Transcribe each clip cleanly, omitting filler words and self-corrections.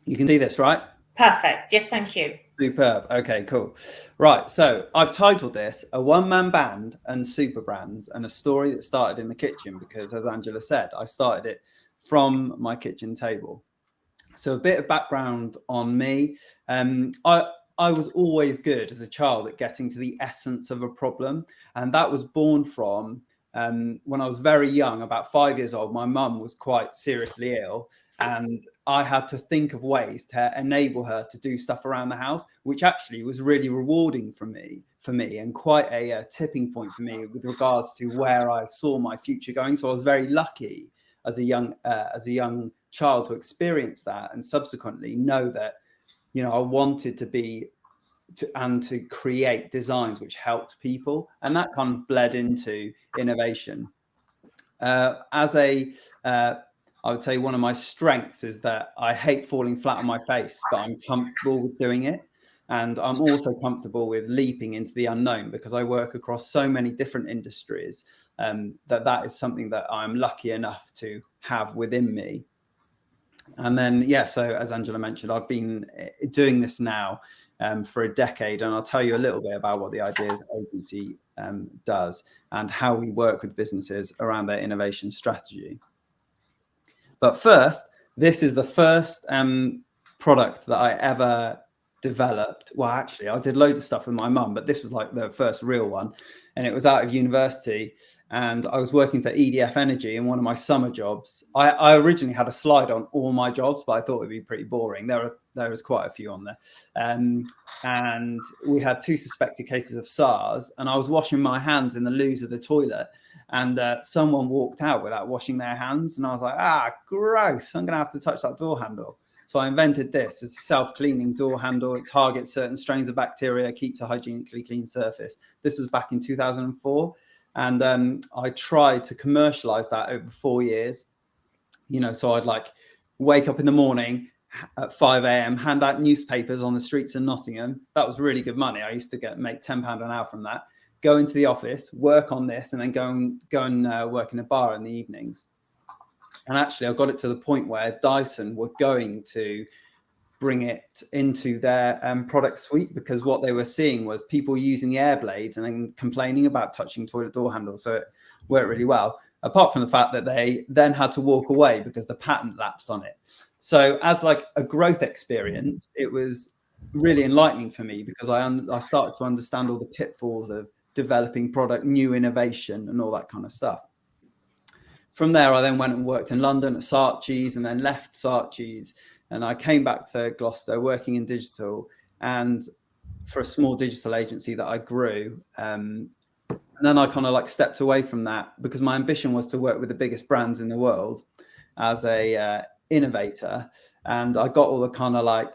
You can see this, right? Perfect. Yes, thank you. Superb. Okay, cool. Right. So I've titled this A One-Man Band and Super Brands, and a story that started in the kitchen, because, as Angela said, I started it from my kitchen table. So a bit of background on me. I was always good as a child at getting to the essence of a problem. And that was born from when I was very young, about 5 years old. My mum was quite seriously ill, and I had to think of ways to enable her to do stuff around the house, which actually was really rewarding for me, and quite a tipping point for me with regards to where I saw my future going. So I was very lucky as a young child to experience that, and subsequently know that I wanted to create designs which helped people, and that kind of bled into innovation. As a I would say one of my strengths is that I hate falling flat on my face, but I'm comfortable with doing it. And I'm also comfortable with leaping into the unknown, because I work across so many different industries, that is something that I'm lucky enough to have within me. And then, yeah, so as Angela mentioned, I've been doing this now for a decade, and I'll tell you a little bit about what the Ideas Agency does, and how we work with businesses around their innovation strategy. But first, this is the first product that I ever developed. Well, actually, I did loads of stuff with my mum, but this was like the first real one. And it was out of university, and I was working for EDF Energy in one of my summer jobs. I originally had a slide on all my jobs, but I thought it'd be pretty boring. There was quite a few on there. And we had 2 suspected cases of SARS, and I was washing my hands in the loos of the toilet, and someone walked out without washing their hands, and I was like, gross, I'm gonna have to touch that door handle. So I invented this. It's a self-cleaning door handle. It targets certain strains of bacteria, keeps a hygienically clean surface. This was back in 2004, and I tried to commercialize that over 4 years. So I'd like wake up in the morning at 5 a.m, hand out newspapers on the streets of Nottingham. That was really good money. I used to make £10 an hour from that. Go into the office, work on this, and then go and work in a bar in the evenings. And actually, I got it to the point where Dyson were going to bring it into their product suite, because what they were seeing was people using the air blades and then complaining about touching toilet door handles. So it worked really well, apart from the fact that they then had to walk away because the patent lapsed on it. So as like a growth experience, it was really enlightening for me, because I started to understand all the pitfalls of developing product, new innovation, and all that kind of stuff. From there, I then went and worked in London at Saatchi's, and then left Saatchi's, and I came back to Gloucester working in digital, and for a small digital agency that I grew. And then I kind of like stepped away from that, because my ambition was to work with the biggest brands in the world as a innovator. And I got all the kind of like,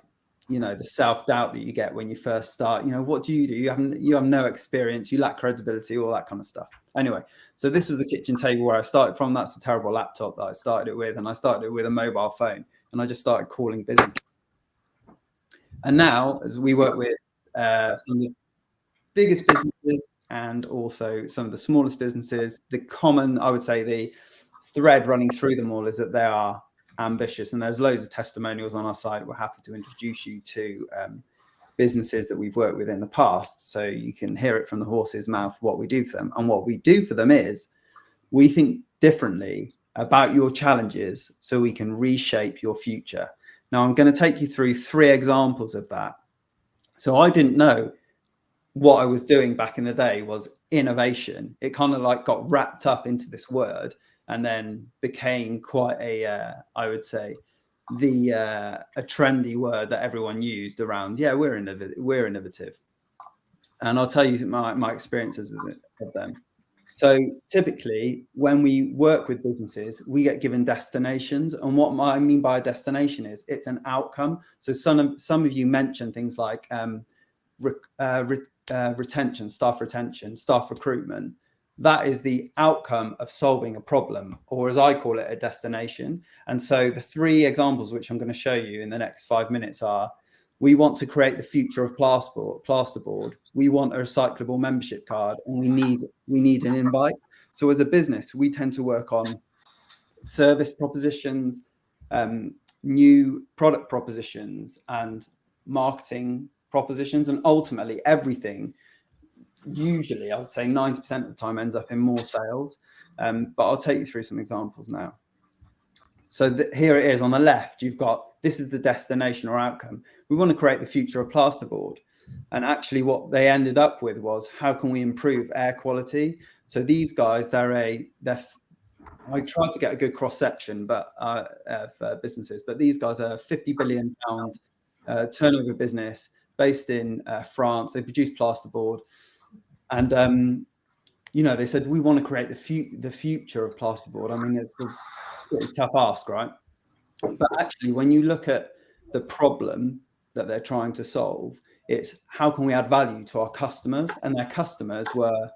the self-doubt that you get when you first start. What do? You have no experience, you lack credibility, all that kind of stuff. Anyway, so this was the kitchen table where I started from. That's a terrible laptop that I started it with, and I started it with a mobile phone, and I just started calling business. And now, as we work with some of the biggest businesses and also some of the smallest businesses, the common, I would say, the thread running through them all is that they are ambitious, and there's loads of testimonials on our site. We're happy to introduce you to businesses that we've worked with in the past, so you can hear it from the horse's mouth what we do for them. And what we do for them is we think differently about your challenges so we can reshape your future. Now, I'm going to take you through 3 examples of that. So I didn't know what I was doing back in the day was innovation. It kind of like got wrapped up into this word, and then became quite I would say, a trendy word that everyone used around, we're innovative. And I'll tell you my experiences of them. So typically, when we work with businesses, we get given destinations. And what I mean by a destination is it's an outcome. So some of you mentioned things like retention, staff recruitment. That is the outcome of solving a problem, or as I call it, a destination. And so the 3 examples which I'm going to show you in the next 5 minutes are: we want to create the future of plasterboard. We want a recyclable membership card, and we need an invite. So as a business, we tend to work on service propositions, new product propositions and marketing propositions, and ultimately everything, usually I would say 90% of the time, ends up in more sales. But I'll take you through some examples now. So here it is on the left. You've got, this is the destination or outcome. We want to create the future of plasterboard. And actually what they ended up with was, how can we improve air quality? So these guys, I tried to get a good cross section, but of businesses, but these guys are £50 billion turnover business based in France. They produce plasterboard, and they said, we want to create the future of plasterboard. I mean, it's a pretty tough ask, right? But actually, when you look at the problem that they're trying to solve, it's how can we add value to our customers? And their customers were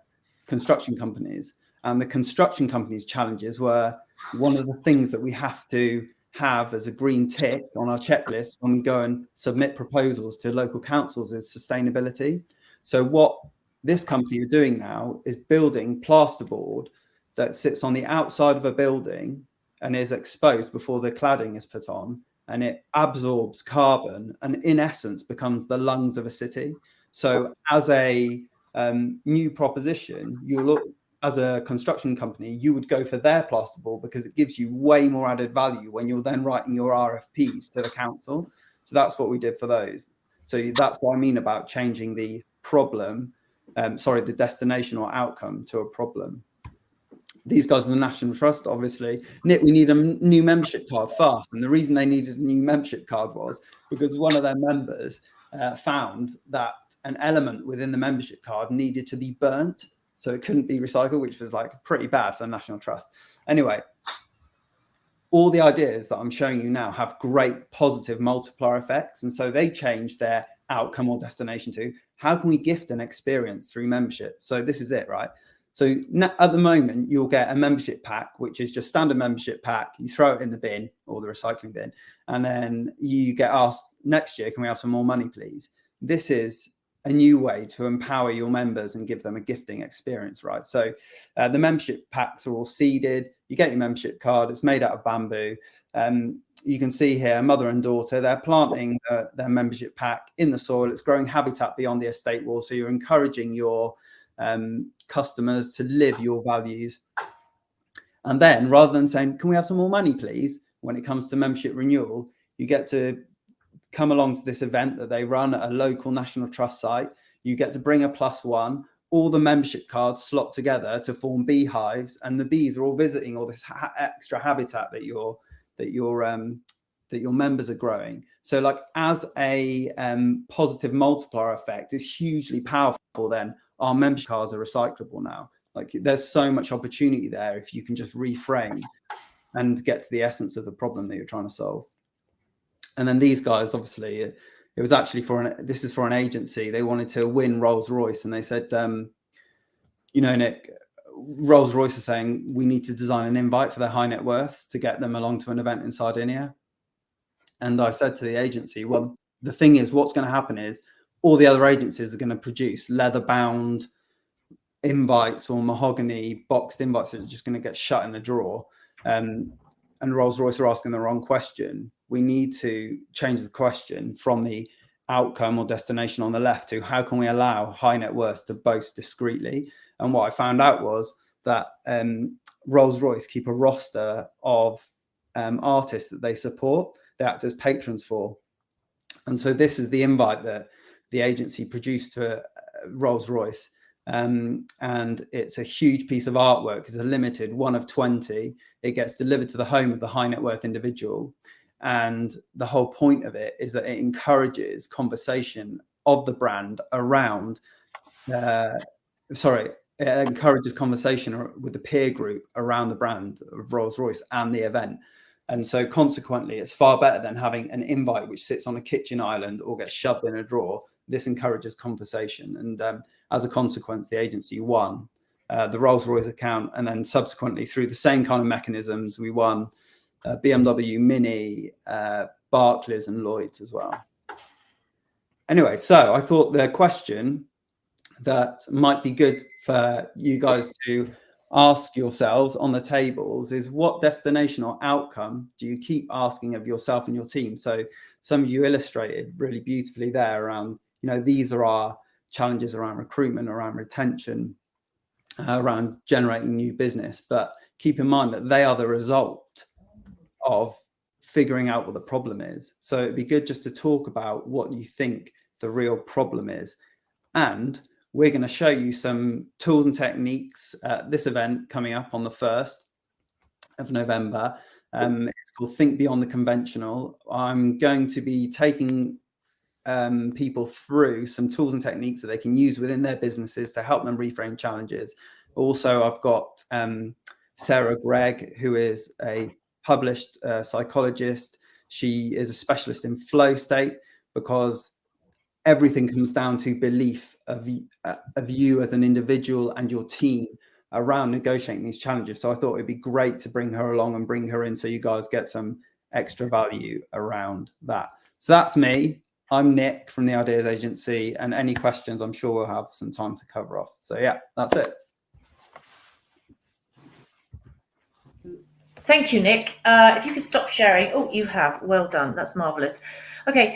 construction companies. And the construction companies' challenges were, one of the things that we have to have as a green tick on our checklist when we go and submit proposals to local councils is sustainability. So what this company are doing now is building plasterboard that sits on the outside of a building and is exposed before the cladding is put on, and it absorbs carbon and in essence becomes the lungs of a city. So as a new proposition, you look, as a construction company, you would go for their plasterboard because it gives you way more added value when you're then writing your RFPs to the council. So that's what we did for those. So that's what I mean about changing the problem, the destination or outcome to a problem. These guys are the National Trust, obviously. Nik, we need a new membership card fast. And the reason they needed a new membership card was because one of their members found that an element within the membership card needed to be burnt, so it couldn't be recycled, which was like pretty bad for the National Trust. Anyway, all the ideas that I'm showing you now have great positive multiplier effects. And so they changed their outcome or destination to, how can we gift an experience through membership? So this is it, right? So at the moment, you'll get a membership pack, which is just standard membership pack. You throw it in the bin or the recycling bin, and then you get asked next year, can we have some more money, please? This is a new way to empower your members and give them a gifting experience, right? So the membership packs are all seeded. You get your membership card. It's made out of bamboo. You can see here, mother and daughter, they're planting their membership pack in the soil. It's growing habitat beyond the estate wall. So you're encouraging your customers to live your values. And then rather than saying, can we have some more money, please? When it comes to membership renewal, you get to come along to this event that they run at a local National Trust site. You get to bring a +1. All the membership cards slot together to form beehives, and the bees are all visiting all this extra habitat that your members are growing. So like as a positive multiplier effect is hugely powerful. Then our membership cards are recyclable now. Like there's so much opportunity there if you can just reframe and get to the essence of the problem that you're trying to solve. And then these guys, obviously, it was actually this is for an agency. They wanted to win Rolls-Royce, and they said, Nik, Rolls-Royce is saying we need to design an invite for their high net worths to get them along to an event in Sardinia. And I said to the agency, well, the thing is, what's going to happen is all the other agencies are going to produce leather-bound invites or mahogany boxed invites that are just going to get shut in the drawer. And Rolls-Royce are asking the wrong question. We need to change the question from the outcome or destination on the left to how can we allow high net worths to boast discreetly? And what I found out was that Rolls-Royce keep a roster of artists that they support, they act as patrons for. And so this is the invite that the agency produced to Rolls-Royce. And it's a huge piece of artwork. It's a limited one of 20. It gets delivered to the home of the high net worth individual. And the whole point of it is that it encourages conversation of the brand around, it encourages conversation with the peer group around the brand of Rolls-Royce and the event. And so consequently, it's far better than having an invite which sits on a kitchen island or gets shoved in a drawer. This encourages conversation. And as a consequence, the agency won the Rolls-Royce account. And then subsequently, through the same kind of mechanisms, we won BMW, Mini, Barclays and Lloyds as well. Anyway, so I thought the question that might be good for you guys to ask yourselves on the tables is, what destination or outcome do you keep asking of yourself and your team? So some of you illustrated really beautifully there around, these are our challenges around recruitment, around retention, around generating new business. But keep in mind that they are the result of figuring out what the problem is. So it'd be good just to talk about what you think the real problem is. And we're going to show you some tools and techniques at this event coming up on the 1st of November. It's called Think Beyond the Conventional. I'm going to be taking people through some tools and techniques that they can use within their businesses to help them reframe challenges. Also, I've got Sarah Gregg, who is a published psychologist. She is a specialist in flow state, because everything comes down to belief of you as an individual and your team around negotiating these challenges. So I thought it'd be great to bring her along and bring her in so you guys get some extra value around that. So that's me. I'm Nik from the Ideas Agency, and any questions, I'm sure we'll have some time to cover off. So yeah, that's it. Thank you, Nik. If you could stop sharing. Oh, you have. Well done. That's marvelous. Okay.